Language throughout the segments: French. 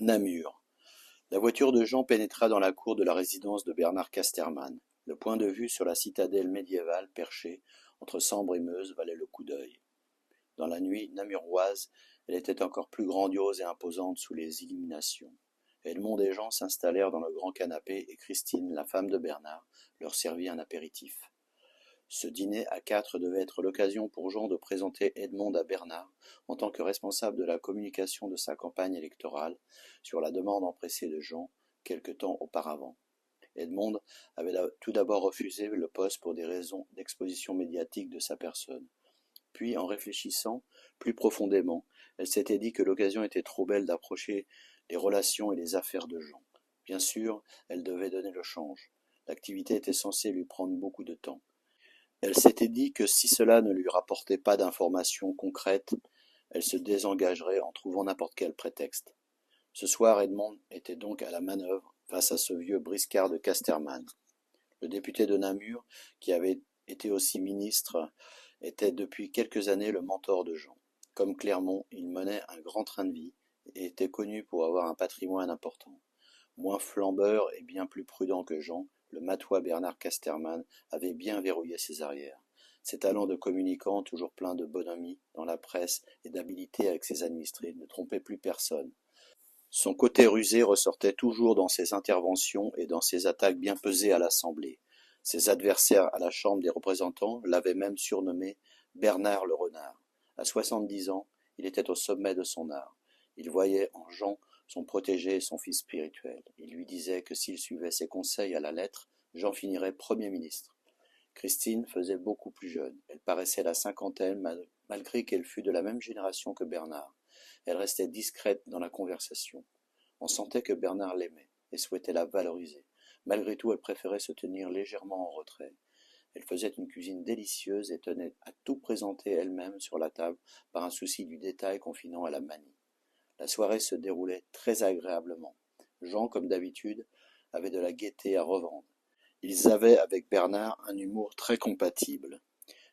Namur. La voiture de Jean pénétra dans la cour de la résidence de Bernard Casterman. Le point de vue sur la citadelle médiévale perchée entre Sambre et Meuse valait le coup d'œil. Dans la nuit namuroise, elle était encore plus grandiose et imposante sous les illuminations. Edmond et Jean s'installèrent dans le grand canapé et Christine, la femme de Bernard, leur servit un apéritif. Ce dîner à quatre devait être l'occasion pour Jean de présenter Edmond à Bernard en tant que responsable de la communication de sa campagne électorale, sur la demande empressée de Jean quelque temps auparavant. Edmond avait tout d'abord refusé le poste pour des raisons d'exposition médiatique de sa personne. Puis, en réfléchissant plus profondément, elle s'était dit que l'occasion était trop belle d'approcher les relations et les affaires de Jean. Bien sûr, elle devait donner le change. L'activité était censée lui prendre beaucoup de temps. Elle s'était dit que si cela ne lui rapportait pas d'informations concrètes, elle se désengagerait en trouvant n'importe quel prétexte. Ce soir, Edmond était donc à la manœuvre face à ce vieux briscard de Casterman. Le député de Namur, qui avait été aussi ministre, était depuis quelques années le mentor de Jean. Comme Clermont, il menait un grand train de vie et était connu pour avoir un patrimoine important. Moins flambeur et bien plus prudent que Jean, le matois Bernard Casterman avait bien verrouillé ses arrières. Ses talents de communicant, toujours plein de bonhomie dans la presse et d'habileté avec ses administrés, ne trompaient plus personne. Son côté rusé ressortait toujours dans ses interventions et dans ses attaques bien pesées à l'Assemblée. Ses adversaires à la Chambre des représentants l'avaient même surnommé Bernard le renard. À 70 ans, il était au sommet de son art. Il voyait en Jean son protégé et son fils spirituel. Il lui disait que s'il suivait ses conseils à la lettre, Jean finirait Premier ministre. Christine faisait beaucoup plus jeune. Elle paraissait la cinquantaine malgré qu'elle fût de la même génération que Bernard. Elle restait discrète dans la conversation. On sentait que Bernard l'aimait et souhaitait la valoriser. Malgré tout, elle préférait se tenir légèrement en retrait. Elle faisait une cuisine délicieuse et tenait à tout présenter elle-même sur la table par un souci du détail confinant à la manie. La soirée se déroulait très agréablement. Jean, comme d'habitude, avait de la gaieté à revendre. Ils avaient, avec Bernard, un humour très compatible.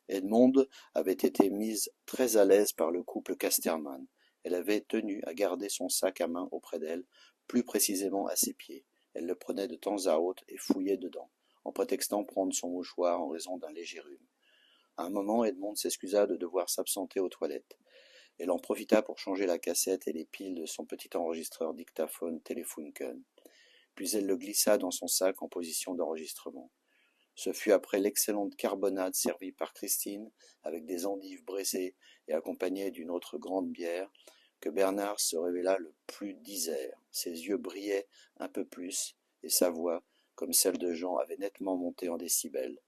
Edmond avait été mise très à l'aise par le couple Casterman. Elle avait tenu à garder son sac à main auprès d'elle, plus précisément à ses pieds. Elle le prenait de temps à autre et fouillait dedans, en prétextant prendre son mouchoir en raison d'un léger rhume. À un moment, Edmond s'excusa de devoir s'absenter aux toilettes. Elle en profita pour changer la cassette et les piles de son petit enregistreur dictaphone Telefunken. Puis elle le glissa dans son sac en position d'enregistrement. Ce fut après l'excellente carbonade servie par Christine, avec des endives braisées et accompagnée d'une autre grande bière, que Bernard se révéla le plus disert. Ses yeux brillaient un peu plus, et sa voix, comme celle de Jean, avait nettement monté en décibels.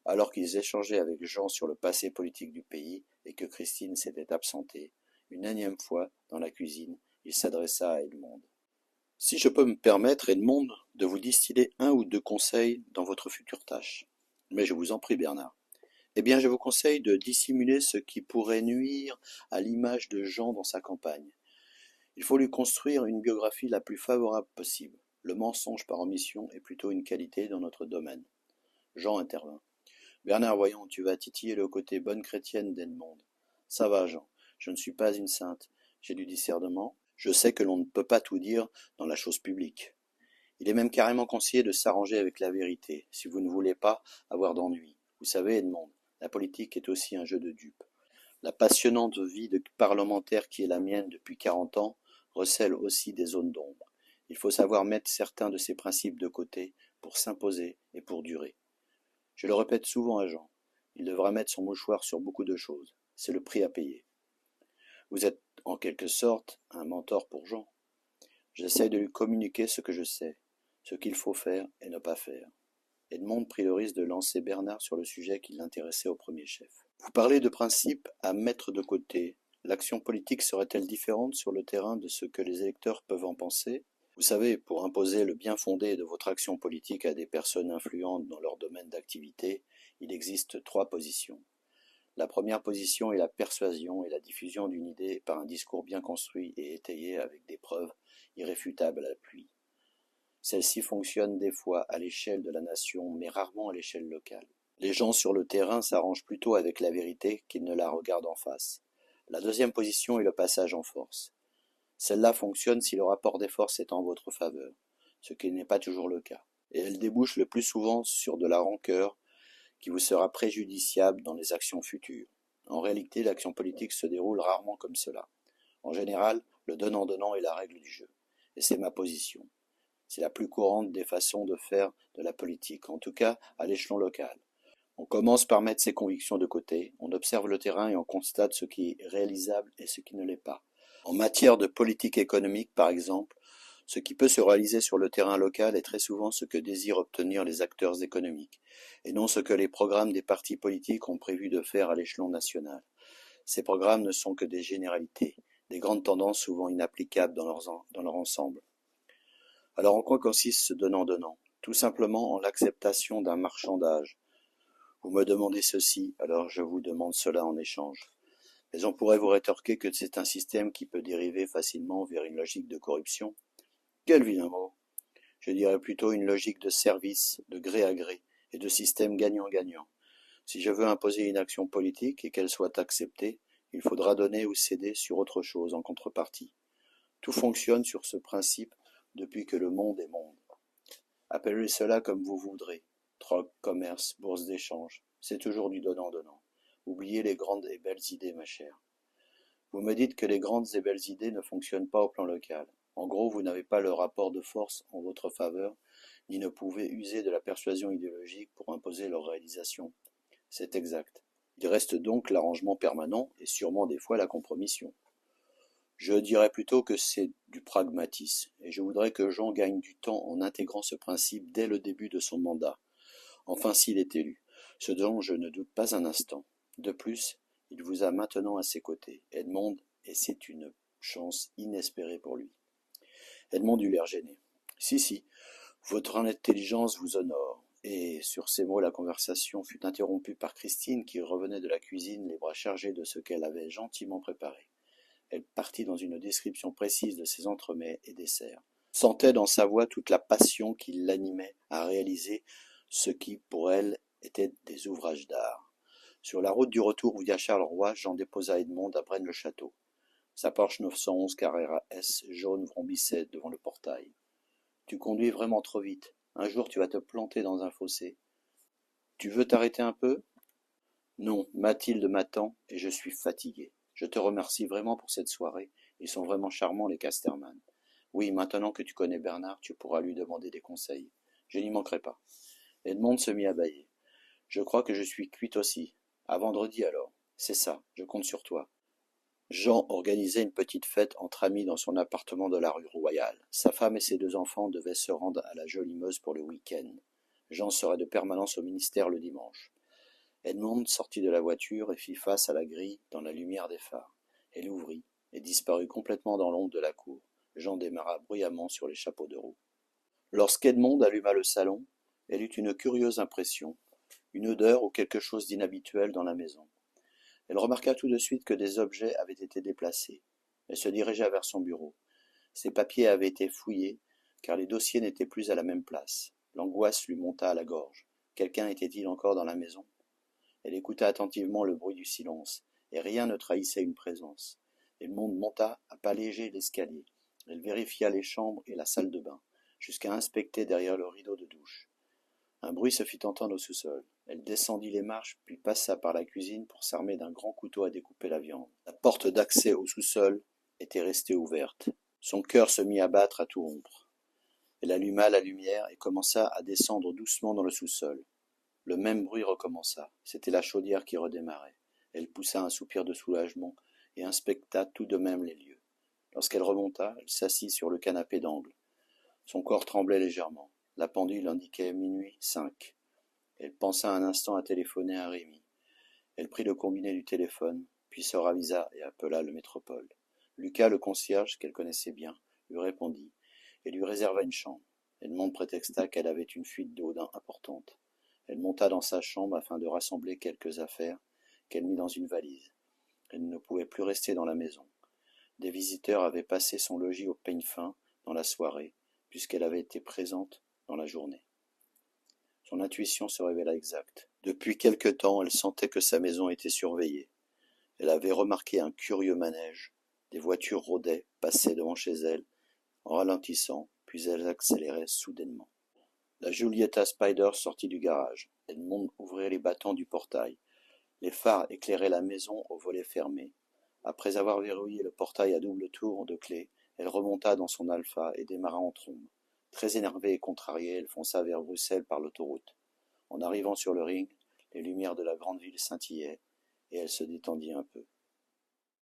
Alors qu'ils échangeaient avec Jean sur le passé politique du pays, et que Christine s'était absentée, une énième fois, dans la cuisine, il s'adressa à Edmond. Si je peux me permettre, Edmond, de vous distiller un ou deux conseils dans votre future tâche. Mais je vous en prie, Bernard. Eh bien, je vous conseille de dissimuler ce qui pourrait nuire à l'image de Jean dans sa campagne. Il faut lui construire une biographie la plus favorable possible. Le mensonge par omission est plutôt une qualité dans notre domaine. Jean intervint. Bernard, voyons, tu vas titiller le côté bonne chrétienne d'Edmond. Ça va, Jean. Je ne suis pas une sainte. J'ai du discernement. Je sais que l'on ne peut pas tout dire dans la chose publique. Il est même carrément conseillé de s'arranger avec la vérité, si vous ne voulez pas avoir d'ennui. Vous savez, Edmond, la politique est aussi un jeu de dupes. La passionnante vie de parlementaire qui est la mienne depuis 40 ans recèle aussi des zones d'ombre. Il faut savoir mettre certains de ces principes de côté pour s'imposer et pour durer. Je le répète souvent à Jean, il devra mettre son mouchoir sur beaucoup de choses. C'est le prix à payer. Vous êtes en quelque sorte un mentor pour Jean. J'essaie de lui communiquer ce que je sais, ce qu'il faut faire et ne pas faire. Edmond prit le risque de lancer Bernard sur le sujet qui l'intéressait au premier chef. Vous parlez de principes à mettre de côté. L'action politique serait-elle différente sur le terrain de ce que les électeurs peuvent en penser? Vous savez, pour imposer le bien-fondé de votre action politique à des personnes influentes dans leur domaine d'activité, il existe 3 positions. La première position est la persuasion et la diffusion d'une idée par un discours bien construit et étayé avec des preuves irréfutables à l'appui. Celle-ci fonctionne des fois à l'échelle de la nation, mais rarement à l'échelle locale. Les gens sur le terrain s'arrangent plutôt avec la vérité qu'ils ne la regardent en face. La deuxième position est le passage en force. Celle-là fonctionne si le rapport des forces est en votre faveur, ce qui n'est pas toujours le cas. Et elle débouche le plus souvent sur de la rancœur qui vous sera préjudiciable dans les actions futures. En réalité, l'action politique se déroule rarement comme cela. En général, le donnant-donnant est la règle du jeu. Et c'est ma position. C'est la plus courante des façons de faire de la politique, en tout cas à l'échelon local. On commence par mettre ses convictions de côté, on observe le terrain et on constate ce qui est réalisable et ce qui ne l'est pas. En matière de politique économique, par exemple, ce qui peut se réaliser sur le terrain local est très souvent ce que désirent obtenir les acteurs économiques, et non ce que les programmes des partis politiques ont prévu de faire à l'échelon national. Ces programmes ne sont que des généralités, des grandes tendances souvent inapplicables dans leur ensemble. Alors en quoi consiste ce donnant-donnant? Tout simplement en l'acceptation d'un marchandage. Vous me demandez ceci, alors je vous demande cela en échange. Mais on pourrait vous rétorquer que c'est un système qui peut dériver facilement vers une logique de corruption. Quel vilain mot! Je dirais plutôt une logique de service, de gré à gré, et de système gagnant-gagnant. Si je veux imposer une action politique et qu'elle soit acceptée, il faudra donner ou céder sur autre chose en contrepartie. Tout fonctionne sur ce principe depuis que le monde est monde. Appelez cela comme vous voudrez. Troc, commerce, bourse d'échange, c'est toujours du donnant-donnant. Oubliez les grandes et belles idées, ma chère. Vous me dites que les grandes et belles idées ne fonctionnent pas au plan local. En gros, vous n'avez pas le rapport de force en votre faveur, ni ne pouvez user de la persuasion idéologique pour imposer leur réalisation. C'est exact. Il reste donc l'arrangement permanent et sûrement des fois la compromission. Je dirais plutôt que c'est du pragmatisme, et je voudrais que Jean gagne du temps en intégrant ce principe dès le début de son mandat. Enfin s'il est élu, ce dont je ne doute pas un instant. De plus, il vous a maintenant à ses côtés, Edmond, et c'est une chance inespérée pour lui. Edmond eut l'air gêné. Si, votre intelligence vous honore. Et sur ces mots, la conversation fut interrompue par Christine qui revenait de la cuisine, les bras chargés de ce qu'elle avait gentiment préparé. Elle partit dans une description précise de ses entremets et desserts. Sentait dans sa voix toute la passion qui l'animait à réaliser ce qui, pour elle, étaient des ouvrages d'art. Sur la route du retour via Charleroi, Jean déposa Edmond à Braine-le-Château. Sa Porsche 911 Carrera S jaune vrombissait devant le portail. « Tu conduis vraiment trop vite. Un jour tu vas te planter dans un fossé. Tu veux t'arrêter un peu ? » ?»« Non, Mathilde m'attend et je suis fatigué. Je te remercie vraiment pour cette soirée. Ils sont vraiment charmants les Casterman. Oui, maintenant que tu connais Bernard, tu pourras lui demander des conseils. Je n'y manquerai pas. » Edmond se mit à bâiller. « Je crois que je suis cuite aussi. À vendredi alors. C'est ça, je compte sur toi. » Jean organisait une petite fête entre amis dans son appartement de la rue Royale. Sa femme et ses 2 enfants devaient se rendre à la Jolie Meuse pour le week-end. Jean serait de permanence au ministère le dimanche. Edmond sortit de la voiture et fit face à la grille dans la lumière des phares. Elle ouvrit et disparut complètement dans l'ombre de la cour. Jean démarra bruyamment sur les chapeaux de roue. Lorsqu'Edmond alluma le salon, elle eut une curieuse impression, une odeur ou quelque chose d'inhabituel dans la maison. Elle remarqua tout de suite que des objets avaient été déplacés. Elle se dirigea vers son bureau. Ses papiers avaient été fouillés, car les dossiers n'étaient plus à la même place. L'angoisse lui monta à la gorge. Quelqu'un était-il encore dans la maison ? Elle écouta attentivement le bruit du silence, et rien ne trahissait une présence. Edmond monta à pas légers l'escalier. Elle vérifia les chambres et la salle de bain, jusqu'à inspecter derrière le rideau de douche. Un bruit se fit entendre au sous-sol. Elle descendit les marches, puis passa par la cuisine pour s'armer d'un grand couteau à découper la viande. La porte d'accès au sous-sol était restée ouverte. Son cœur se mit à battre à tout rompre. Elle alluma la lumière et commença à descendre doucement dans le sous-sol. Le même bruit recommença. C'était la chaudière qui redémarrait. Elle poussa un soupir de soulagement et inspecta tout de même les lieux. Lorsqu'elle remonta, elle s'assit sur le canapé d'angle. Son corps tremblait légèrement. La pendule indiquait minuit 5. Elle pensa un instant à téléphoner à Rémy. Elle prit le combiné du téléphone, puis se ravisa et appela le métropole. Lucas, le concierge, qu'elle connaissait bien, lui répondit et lui réserva une chambre. Edmond prétexta qu'elle avait une fuite d'eau importante. Elle monta dans sa chambre afin de rassembler quelques affaires qu'elle mit dans une valise. Elle ne pouvait plus rester dans la maison. Des visiteurs avaient passé son logis au peigne fin dans la soirée, puisqu'elle avait été présente dans la journée. Son intuition se révéla exacte. Depuis quelque temps, elle sentait que sa maison était surveillée. Elle avait remarqué un curieux manège, Des voitures rôdaient, passaient devant chez elle, en ralentissant, puis elles accéléraient soudainement. La Giulietta Spider sortit du garage. Edmond ouvrait les battants du portail. Les phares éclairaient la maison aux volets fermés. Après avoir verrouillé le portail à double tour de clé, elle remonta dans son Alpha et démarra en trombe. Très énervée et contrariée, elle fonça vers Bruxelles par l'autoroute. En arrivant sur le ring, les lumières de la grande ville scintillaient, et elle se détendit un peu.